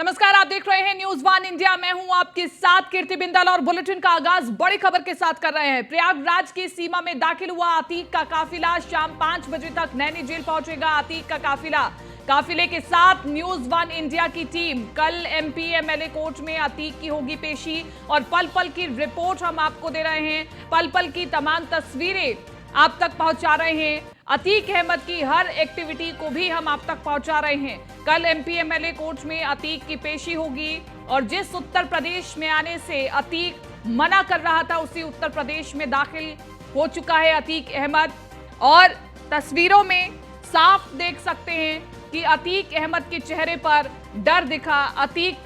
नमस्कार, आप देख रहे हैं न्यूज वन इंडिया। मैं हूं आपके साथ कीर्ति बिंदल और बुलेटिन का आगाज बड़ी खबर के साथ कर रहे हैं। प्रयागराज की सीमा में दाखिल हुआ अतीक का काफिला। शाम 5 बजे तक नैनी जेल पहुंचेगा अतीक का काफिला। काफिले के साथ न्यूज वन इंडिया की टीम। कल एमपी एमएलए कोर्ट में अतीक की होगी पेशी और पल पल की रिपोर्ट हम आपको दे रहे हैं। पल पल की तमाम तस्वीरें आप तक पहुंचा रहे हैं। अतीक अहमद की हर एक्टिविटी को भी हम आप तक पहुंचा रहे हैं। कल एमपी एमएलए कोर्ट में अतीक की पेशी होगी और जिस उत्तर प्रदेश में आने से अतीक मना कर रहा था उसी उत्तर प्रदेश में दाखिल हो चुका है अतीक अहमद। और तस्वीरों में साफ देख सकते हैं कि अतीक अहमद के चेहरे पर डर दिखा। अतीक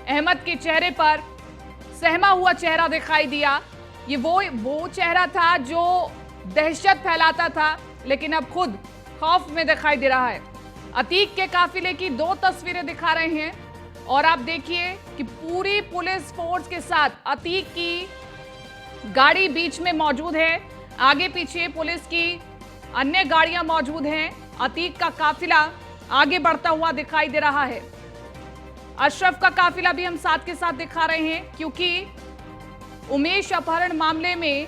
अहमद के चेहरे पर सहमा हुआ चेहरा दिखाई दिया। ये वो चेहरा था जो दहशत फैलाता था, लेकिन अब खुद खौफ में दिखाई दे रहा है। अतीक के काफिले की 2 तस्वीरें दिखा रहे हैं और आप देखिए कि पूरी पुलिस फोर्स के साथ अतीक की गाड़ी बीच में मौजूद है। आगे पीछे पुलिस की अन्य गाड़ियां मौजूद हैं। अतीक का काफिला आगे बढ़ता हुआ दिखाई दे रहा है। अशरफ का काफिला भी हम साथ के साथ दिखा रहे हैं, क्योंकि उमेश अपहरण मामले में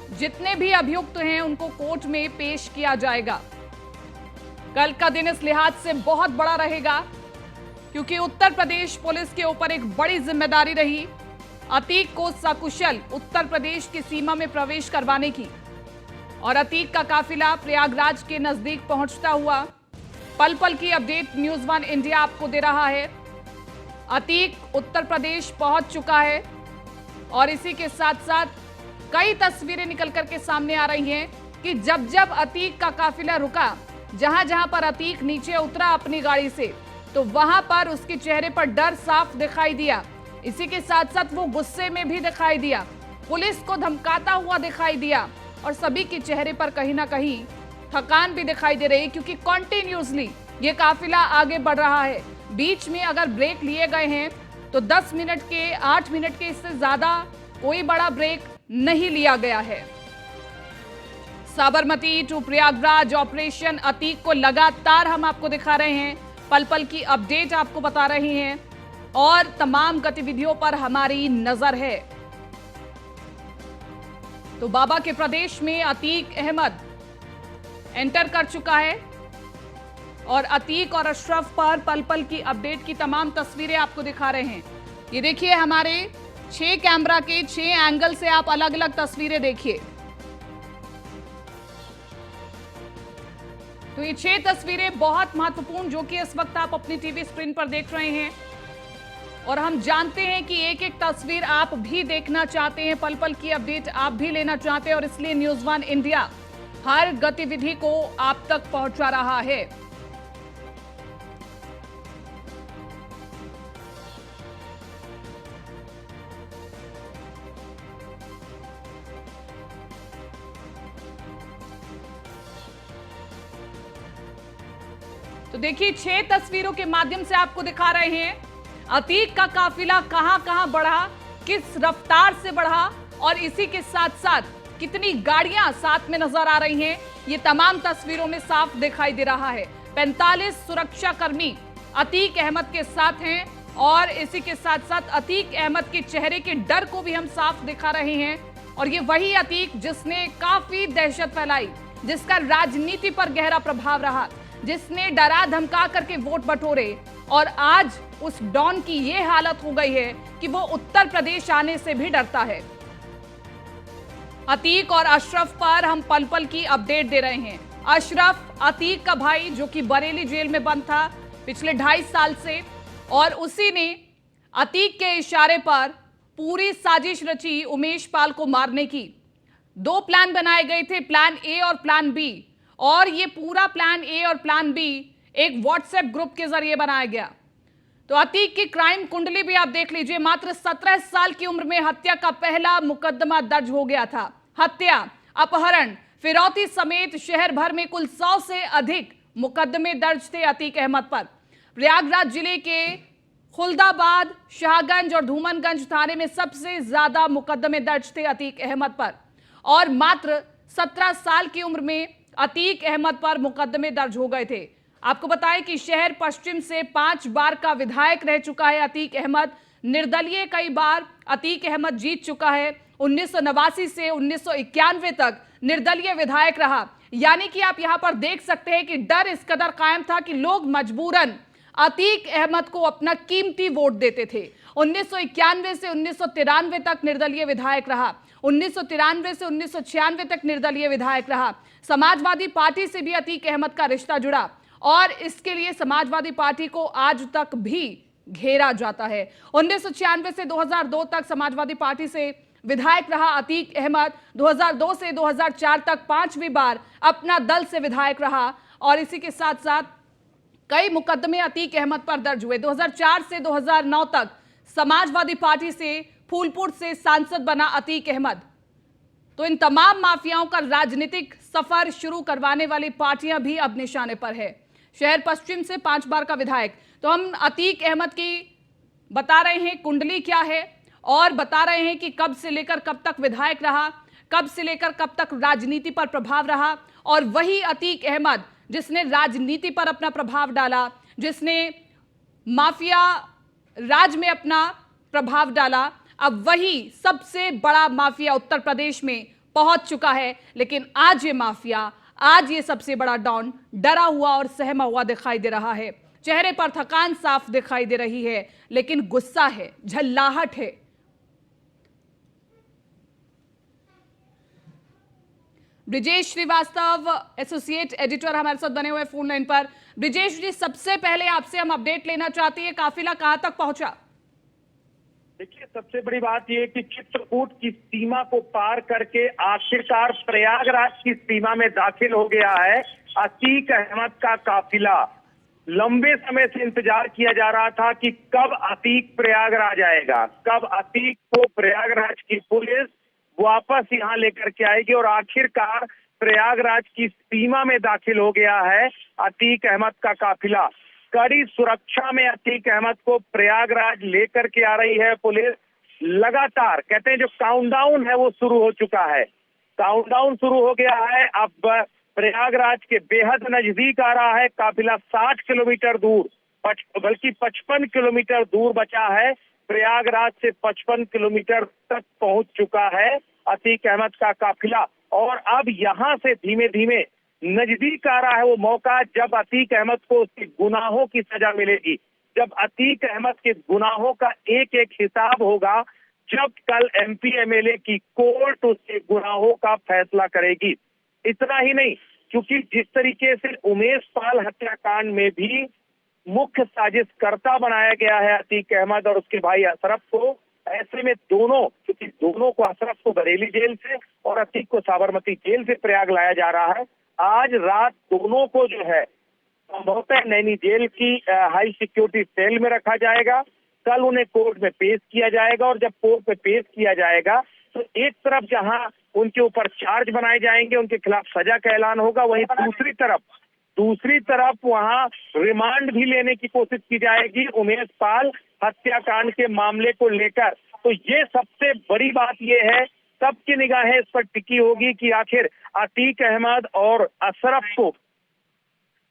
जितने भी अभियुक्त हैं उनको कोर्ट में पेश किया जाएगा। कल का दिन इस लिहाज से बहुत बड़ा रहेगा, क्योंकि उत्तर प्रदेश पुलिस के ऊपर एक बड़ी जिम्मेदारी रही अतीक को सकुशल उत्तर प्रदेश की सीमा में प्रवेश करवाने की। और अतीक का काफिला प्रयागराज के नजदीक पहुंचता हुआ पल पल की अपडेट न्यूज वन इंडिया आपको दे रहा है। अतीक उत्तर प्रदेश पहुंच चुका है और इसी के साथ साथ कई तस्वीरें निकल करके सामने आ रही हैं कि जब जब अतीक का काफिला रुका, जहां जहां पर अतीक नीचे उतरा अपनी गाड़ी से, तो वहां पर उसके चेहरे पर डर साफ दिखाई दिया। इसी के साथ साथ वो गुस्से में भी दिखाई दिया, पुलिस को धमकाता हुआ दिखाई दिया और सभी के चेहरे पर कहीं ना कहीं थकान भी दिखाई दे रही है, क्योंकि कॉन्टिन्यूसली ये काफिला आगे बढ़ रहा है। बीच में अगर ब्रेक लिए गए हैं तो 10 मिनट के, 8 मिनट के, इससे ज्यादा कोई बड़ा ब्रेक नहीं लिया गया है। साबरमती टू प्रयागराज ऑपरेशन अतीक को लगातार हम आपको दिखा रहे हैं, पल पल की अपडेट आपको बता रहे हैं और तमाम गतिविधियों पर हमारी नजर है। तो बाबा के प्रदेश में अतीक अहमद एंटर कर चुका है और अतीक और अशरफ पर पल पल की अपडेट की तमाम तस्वीरें आपको दिखा रहे हैं। ये देखिए, हमारे 6 कैमरा के 6 एंगल से आप अलग अलग तस्वीरें देखिए। तो ये 6 तस्वीरें बहुत महत्वपूर्ण, जो कि इस वक्त आप अपनी टीवी स्क्रीन पर देख रहे हैं और हम जानते हैं कि एक एक तस्वीर आप भी देखना चाहते हैं, पल पल की अपडेट आप भी लेना चाहते हैं और इसलिए न्यूज वन इंडिया हर गतिविधि को आप तक पहुंचा रहा है। तो देखिए, 6 तस्वीरों के माध्यम से आपको दिखा रहे हैं अतीक का काफिला कहां कहां बढ़ा, किस रफ्तार से बढ़ा और इसी के साथ साथ कितनी गाड़ियां साथ में नजर आ रही हैं, ये तमाम तस्वीरों में साफ दिखाई दे रहा है। 45 सुरक्षाकर्मी अतीक अहमद के साथ हैं और इसी के साथ साथ अतीक अहमद के चेहरे के डर को भी हम साफ दिखा रहे हैं। और ये वही अतीक जिसने काफी दहशत फैलाई, जिसका राजनीति पर गहरा प्रभाव रहा, जिसने डरा धमका करके वोट बटोरे और आज उस डॉन की ये हालत हो गई है कि वो उत्तर प्रदेश आने से भी डरता है। अतीक और अशरफ पर हम पल पल की अपडेट दे रहे हैं। अशरफ अतीक का भाई, जो कि बरेली जेल में बंद था पिछले 2.5 साल से, और उसी ने अतीक के इशारे पर पूरी साजिश रची उमेश पाल को मारने की। 2 प्लान बनाए गए थे, प्लान ए और प्लान बी, और ये पूरा प्लान ए और प्लान बी एक व्हाट्सएप ग्रुप के जरिए बनाया गया। तो अतीक की क्राइम कुंडली भी आप देख लीजिए। मात्र 17 साल की उम्र में हत्या का पहला मुकदमा दर्ज हो गया था। हत्या, अपहरण, फिरौती समेत शहर भर में कुल 100 से अधिक मुकदमे दर्ज थे अतीक अहमद पर। प्रयागराज जिले के खुलदाबाद, शाहगंज और धूमनगंज थाने में सबसे ज्यादा मुकदमे दर्ज थे अतीक अहमद पर और मात्र 17 साल की उम्र में अतीक अहमद पर मुकदमे दर्ज हो गए थे। आपको बताएं कि शहर पश्चिम से 5 बार का विधायक रह चुका है अतीक अहमद। निर्दलीय कई बार अतीक अहमद जीत चुका है। 1989 से 1991 तक निर्दलीय विधायक रहा। यानी कि आप यहां पर देख सकते हैं कि डर इस कदर कायम था कि लोग मजबूरन अतीक अहमद को अपना कीमती वोट देते थे। 1991 से 1993 तक निर्दलीय विधायक रहा। 1993 से 1996 तक निर्दलीय विधायक रहा। समाजवादी पार्टी से भी अतीक अहमद का रिश्ता जुड़ा और इसके लिए समाजवादी पार्टी को आज तक भी घेरा जाता है। 1996 से 2002 तक समाजवादी पार्टी से विधायक रहा अतीक अहमद। 2002 से 2004 तक 5वीं बार अपना दल से विधायक रहा और इसी के साथ साथ कई मुकदमे अतीक अहमद पर दर्ज हुए। 2004 से 2009 तक समाजवादी पार्टी से फूलपुर से सांसद बना अतीक अहमद। तो इन तमाम माफियाओं का राजनीतिक सफर शुरू करवाने वाली पार्टियां भी अब निशाने पर है। शहर पश्चिम से 5 बार का विधायक। तो हम अतीक अहमद की बता रहे हैं कुंडली क्या है और बता रहे हैं कि कब से लेकर कब तक विधायक रहा, कब से लेकर कब तक राजनीति पर प्रभाव रहा। और वही अतीक अहमद जिसने राजनीति पर अपना प्रभाव डाला, जिसने माफिया राज में अपना प्रभाव डाला, अब वही सबसे बड़ा माफिया उत्तर प्रदेश में पहुंच चुका है। लेकिन आज ये माफिया, आज ये सबसे बड़ा डॉन डरा हुआ और सहमा हुआ दिखाई दे रहा है। चेहरे पर थकान साफ दिखाई दे रही है, लेकिन गुस्सा है, झल्लाहट है। ब्रिजेश श्रीवास्तव एसोसिएट एडिटर हमारे साथ बने हुए फोन लाइन पर। ब्रिजेश जी, सबसे पहले आपसे हम अपडेट लेना चाहते हैं, काफिला कहां तक पहुंचा? देखिए, सबसे बड़ी बात यह कि चित्रकूट की सीमा को पार करके आखिरकार प्रयागराज की सीमा में दाखिल हो गया है अतीक अहमद का काफिला। लंबे समय से इंतजार किया जा रहा था कि कब अतीक प्रयागराज आएगा, कब अतीक को प्रयागराज की पुलिस वापस यहाँ लेकर के आएगी और आखिरकार प्रयागराज की सीमा में दाखिल हो गया है अतीक अहमद का काफिला। कड़ी सुरक्षा में अतीक अहमद को प्रयागराज लेकर के आ रही है पुलिस। लगातार कहते हैं जो काउंटडाउन है वो शुरू हो चुका है, काउंटडाउन शुरू हो गया है। अब प्रयागराज के बेहद नजदीक आ रहा है काफिला। 60 किलोमीटर दूर, बल्कि 55 किलोमीटर दूर बचा है। प्रयागराज से 55 किलोमीटर तक पहुंच चुका है अतीक अहमद का काफिला और अब यहां से धीमे धीमे नजदीक आ रहा है वो मौका जब अतीक अहमद को उसके गुनाहों की सजा मिलेगी, जब अतीक अहमद के गुनाहों का एक एक हिसाब होगा, जब कल एमपी एमएलए की कोर्ट उसके गुनाहों का फैसला करेगी। इतना ही नहीं, क्योंकि जिस तरीके से उमेश पाल हत्याकांड में भी मुख्य साजिशकर्ता बनाया गया है अतीक अहमद और उसके भाई अशरफ को, ऐसे में दोनों, क्योंकि दोनों को, अशरफ को बरेली जेल से और अतीक को साबरमती जेल से प्रयाग लाया जा रहा है। आज रात दोनों को जो है संभवतः नैनी जेल की हाई सिक्योरिटी सेल में रखा जाएगा। कल उन्हें कोर्ट में पेश किया जाएगा और जब कोर्ट में पेश किया जाएगा तो एक तरफ जहां उनके ऊपर चार्ज बनाए जाएंगे, उनके खिलाफ सजा का ऐलान होगा, वहीं दूसरी तरफ वहां रिमांड भी लेने की कोशिश की जाएगी उमेश पाल हत्याकांड के मामले को लेकर। तो ये सबसे बड़ी बात ये है, सबकी निगाहें इस पर टिकी होगी कि आखिर अतीक अहमद और अशरफ को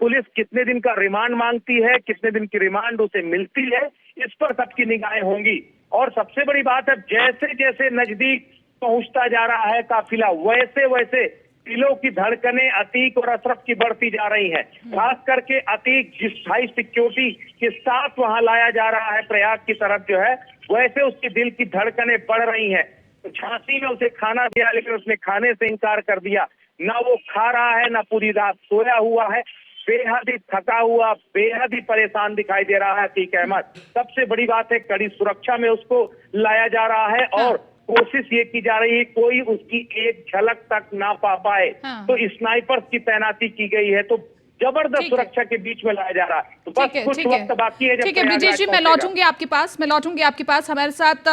पुलिस कितने दिन का रिमांड मांगती है, कितने दिन की रिमांड उसे मिलती है, इस पर सबकी निगाहें होंगी। और सबसे बड़ी बात है, जैसे जैसे नजदीक पहुंचता जा रहा है काफिला, वैसे वैसे दिलों की धड़कनें अतीक और अशरफ की बढ़ती जा रही हैं। खास करके अतीक जिस हाई सिक्योरिटी के साथ वहां लाया जा रहा है प्रयाग की तरफ जो है, वैसे उसके दिल की धड़कनें बढ़ रही हैं। तो झांसी में उसे खाना दिया, लेकिन उसने खाने से इनकार कर दिया। ना वो खा रहा है, ना पूरी रात सोया हुआ है, बेहद ही थका हुआ, बेहद ही परेशान दिखाई दे रहा है अतीक अहमद। सबसे बड़ी बात है, कड़ी सुरक्षा में उसको लाया जा रहा है और कोशिश ये की जा रही है कोई उसकी एक झलक तक ना पा पाए। तो स्नाइपर्स की तैनाती की गई है, तो जबरदस्त सुरक्षा के बीच में लाया जा रहा है। तो बस कुछ वक्त बाकी है। ठीक है ब्रिजेश जी, मैं लौटूंगी आपके पास। हमारे साथ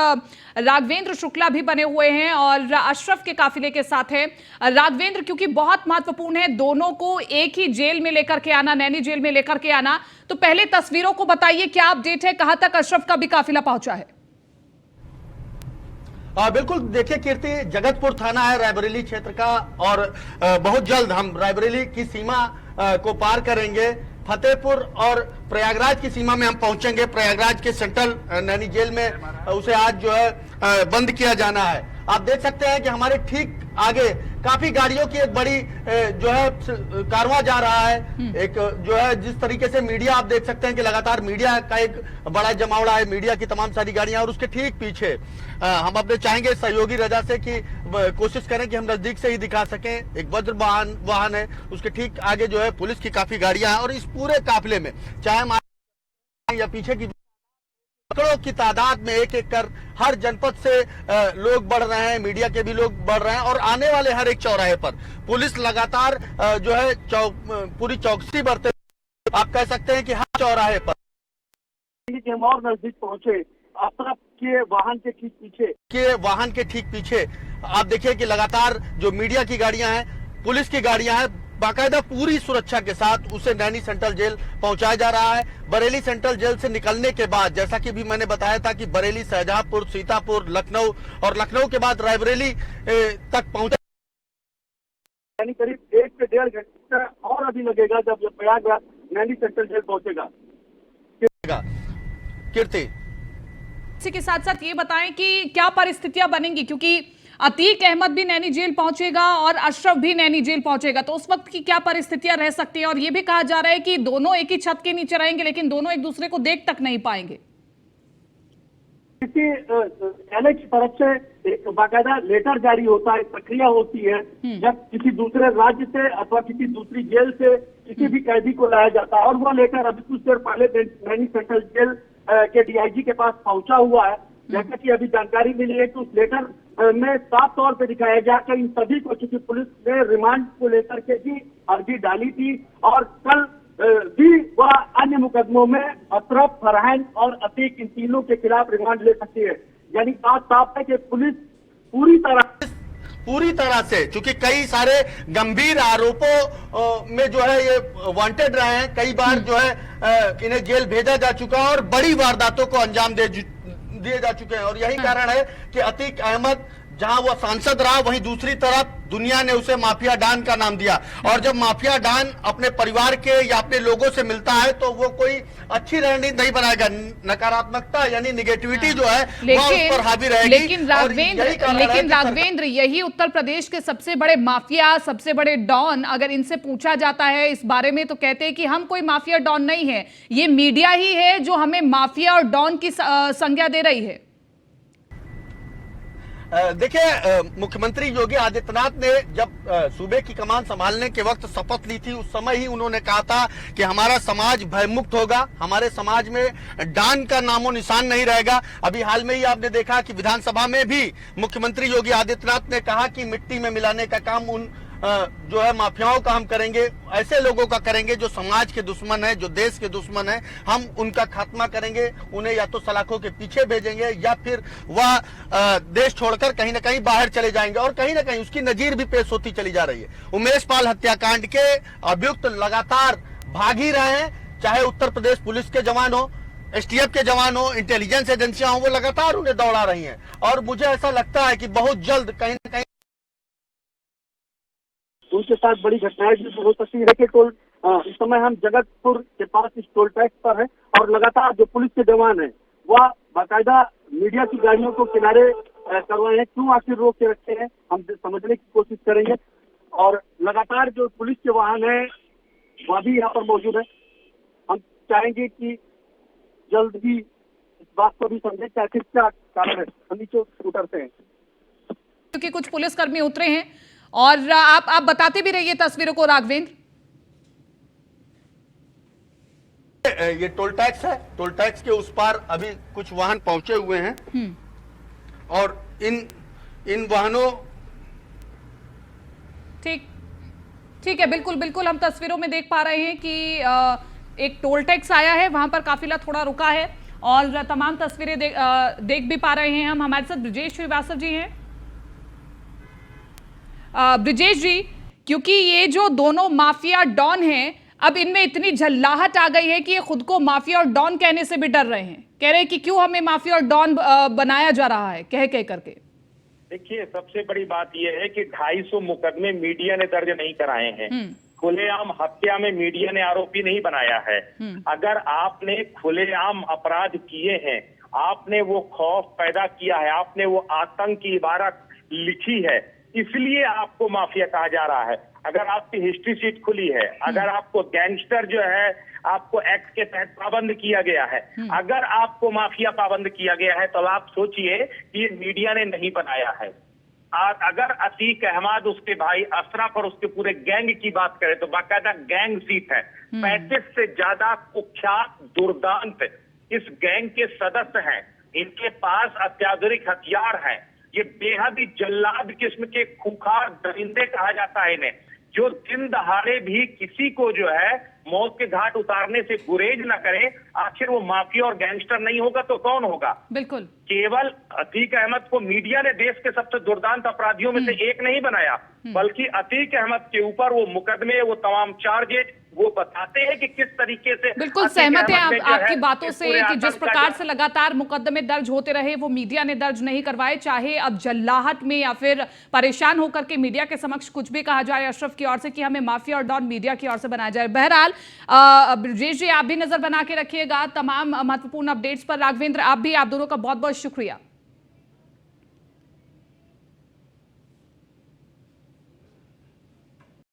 राघवेंद्र शुक्ला भी बने हुए हैं और अशरफ के काफिले के साथ हैं। राघवेंद्र, क्योंकि बहुत महत्वपूर्ण है दोनों को एक ही जेल में लेकर के आना, नैनी जेल में लेकर के आना, तो पहले तस्वीरों को बताइए, क्या अपडेट है, कहां तक अशरफ का भी काफिला पहुंचा है? बिल्कुल, देखिए कीर्ति, जगतपुर थाना है रायबरेली क्षेत्र का और बहुत जल्द हम रायबरेली की सीमा को पार करेंगे फतेहपुर और प्रयागराज की सीमा में हम पहुंचेंगे। प्रयागराज के सेंट्रल नैनी जेल में उसे आज जो है बंद किया जाना है। आप देख सकते हैं कि हमारे ठीक आगे काफी गाड़ियों की एक बड़ी जो है कारवां जा रहा है। एक जो है जिस तरीके से मीडिया, आप देख सकते हैं कि लगातार मीडिया का एक बड़ा जमावड़ा है, मीडिया की तमाम सारी गाड़ियां, और उसके ठीक पीछे हम अपने चाहेंगे सहयोगी रजा से कि कोशिश करें कि हम नजदीक से ही दिखा सकें। एक वज्र वाहन है, उसके ठीक आगे जो है पुलिस की काफी गाड़ियां हैं, और इस पूरे काफिले में चाहे हम या पीछे की सैकड़ों की तादाद में एक एक कर हर जनपद से लोग बढ़ रहे हैं, मीडिया के भी लोग बढ़ रहे हैं, और आने वाले हर एक चौराहे पर पुलिस लगातार जो है पूरी चौकसी बरते, आप कह सकते हैं कि हर चौराहे पर हम और नजदीक पहुंचे। आप के वाहन के ठीक पीछे आप देखिए कि लगातार जो मीडिया की गाड़ियां हैं, पुलिस की गाड़ियां हैं, बाकायदा पूरी सुरक्षा के साथ उसे नैनी सेंट्रल जेल पहुंचाया जा रहा है। बरेली सेंट्रल जेल से निकलने के बाद, जैसा कि भी मैंने बताया था कि बरेली, शाहजहांपुर, सीतापुर, लखनऊ और लखनऊ के बाद रायबरेली तक पहुंचा, यानी करीब 1 से 1.5 घंटा और अभी लगेगा जब प्रयागराज नैनी सेंट्रल जेल पहुंचेगा। कीर्ति, इसी के साथ साथ ये बताएं कि क्या परिस्थितियां बनेंगी, क्योंकि अतीक अहमद भी नैनी जेल पहुंचेगा और अशरफ भी नैनी जेल पहुंचेगा, तो उस वक्त की क्या परिस्थितियां रह सकती हैं? और ये भी कहा जा रहा है कि दोनों एक ही छत के नीचे रहेंगे, लेकिन दोनों एक दूसरे को देख तक नहीं पाएंगे। किसी एनए की तरफ से एक बाकायदा लेटर जारी होता है, प्रक्रिया होती है। जब किसी दूसरे राज्य से अथवा किसी दूसरी जेल से किसी भी कैदी को लाया जाता है, और वह लेटर अभी कुछ देर पहले नैनी सेंट्रल जेल के डीआईजी के पास पहुंचा हुआ है। जैसा कि अभी जानकारी मिली है कि उस लेटर में साफ तौर पे दिखाया गया कि इन सभी को, चूंकि पुलिस ने रिमांड को लेकर के भी अर्जी डाली थी, और कल भी वह अन्य मुकदमों में अशरफ, फरहान और अतीक, इन तीनों के खिलाफ रिमांड ले सकती है। यानी बात साफ है कि पुलिस पूरी तरह से, चूंकि कई सारे गंभीर आरोपों में जो है ये वांटेड रहे हैं, कई बार जो है इन्हें जेल भेजा जा चुका है और बड़ी वारदातों को अंजाम दिए जा चुके हैं। और यही कारण है कि अतीक अहमद जहां वो सांसद रहा, वहीं दूसरी तरफ दुनिया ने उसे माफिया डॉन का नाम दिया। और जब माफिया डॉन अपने परिवार के या अपने लोगों से मिलता है तो वो कोई अच्छी रणनीति नहीं बनाएगा, नकारात्मकता यानी निगेटिविटी जो है वो उस पर हावी रहेगी। लेकिन राघवेंद्र, यही उत्तर प्रदेश के सबसे बड़े माफिया, सबसे बड़े डॉन, अगर इनसे पूछा जाता है इस बारे में तो कहते हैं कि हम कोई माफिया डॉन नहीं है, ये मीडिया ही है जो हमें माफिया और डॉन की संज्ञा दे रही है। देखिए, मुख्यमंत्री योगी आदित्यनाथ ने जब सूबे की कमान संभालने के वक्त शपथ ली थी, उस समय ही उन्होंने कहा था कि हमारा समाज भयमुक्त होगा, हमारे समाज में डॉन का नामो निशान नहीं रहेगा। अभी हाल में ही आपने देखा कि विधानसभा में भी मुख्यमंत्री योगी आदित्यनाथ ने कहा कि मिट्टी में मिलाने का काम उन जो है माफियाओं का हम करेंगे, ऐसे लोगों का करेंगे जो समाज के दुश्मन है, जो देश के दुश्मन है, हम उनका खात्मा करेंगे। उन्हें या तो सलाखों के पीछे भेजेंगे या फिर वह देश छोड़कर कहीं ना कहीं बाहर चले जाएंगे। और कहीं ना कहीं उसकी नजीर भी पेश होती चली जा रही है। उमेश पाल हत्याकांड के अभियुक्त लगातार भाग ही रहे हैं, चाहे उत्तर प्रदेश पुलिस के जवान हो, एसटीएफ के जवान हो, इंटेलिजेंस एजेंसियां हो, वो लगातार उन्हें दौड़ा रही हैं। और मुझे ऐसा लगता है कि बहुत जल्द कहीं ना कहीं उनके साथ बड़ी घटनाएं भी हो सकती है। कि टोल इस समय हम जगतपुर के पास इस टोल टैक्स पर है, और लगातार जो पुलिस के जवान है वह बाकायदा मीडिया की गाड़ियों को किनारे करवाए हैं। क्यों आखिर रोक के रखते हैं, हम समझने की कोशिश करेंगे। और लगातार जो पुलिस के वाहन है वह भी यहाँ पर मौजूद है। हम चाहेंगे कि जल्द ही इस बात को भी समझे कि आखिर क्या कारण है। हम नीचे उतरते हैं क्योंकि कुछ पुलिसकर्मी उतरे हैं, और आप बताते भी रहिए तस्वीरों को राघवेंद्र। ये टोल टैक्स है, टोल टैक्स के उस पार अभी कुछ वाहन पहुंचे हुए हैं, और इन वाहनों ठीक है, बिल्कुल हम तस्वीरों में देख पा रहे हैं कि एक टोल टैक्स आया है, वहां पर काफिला थोड़ा रुका है, और तमाम तस्वीरें देख भी पा रहे हैं हम। हमारे साथ ब्रिजेश श्रीवास्तव जी हैं। ब्रिजेश जी, क्योंकि ये जो दोनों माफिया डॉन हैं, अब इनमें इतनी झल्लाहट आ गई है कि ये खुद को माफिया और डॉन कहने से भी डर रहे हैं, कह रहे हैं कि क्यों हमें माफिया और डॉन बनाया जा रहा है, कह करके। देखिए, सबसे बड़ी बात यह है कि 250 मुकदमे मीडिया ने दर्ज नहीं कराए हैं, खुलेआम हत्या में मीडिया ने आरोपी नहीं बनाया है। अगर आपने खुलेआम अपराध किए हैं, आपने वो खौफ पैदा किया है, आपने वो आतंक की इबारत लिखी है, इसलिए आपको माफिया कहा जा रहा है। अगर आपकी हिस्ट्री शीट खुली है, अगर आपको गैंगस्टर जो है आपको एक्ट के तहत पाबंद किया गया है, अगर आपको माफिया पाबंद किया गया है, तो आप सोचिए कि ये मीडिया ने नहीं बनाया है। अगर अतीक अहमद, उसके भाई अशरफ और उसके पूरे गैंग की बात करें तो बाकायदा गैंग सीट है। 35 से ज्यादा कुख्यात दुर्दांत इस गैंग के सदस्य हैं। इनके पास अत्याधुनिक हथियार हैं। ये बेहद ही जल्लाद किस्म के खूंखार दरिंदे कहा जाता है इन्हें, जो दिन दहाड़े भी किसी को जो है मौत के घाट उतारने से गुरेज न करे। आखिर वो माफिया और गैंगस्टर नहीं होगा तो कौन होगा? बिल्कुल। केवल अतीक अहमद को मीडिया ने देश के सबसे दुर्दांत अपराधियों में से एक नहीं बनाया, बल्कि अतीक अहमद के ऊपर वो मुकदमे, वो तमाम चार्जेज वो बताते हैं कि किस तरीके से। बिल्कुल सहमत है आप आपकी बातों से कि जिस प्रकार से लगातार मुकदमे दर्ज होते रहे वो मीडिया ने दर्ज नहीं करवाए, चाहे अब जल्लाहट में या फिर परेशान होकर के मीडिया के समक्ष कुछ भी कहा जाए अशरफ की ओर से कि हमें माफिया और डॉन मीडिया की ओर से बनाया जाए। बहरहाल ब्रजेश जी, आप भी नजर बना के रखिएगा तमाम महत्वपूर्ण अपडेट्स पर। राघवेंद्र, आप दोनों का बहुत बहुत शुक्रिया।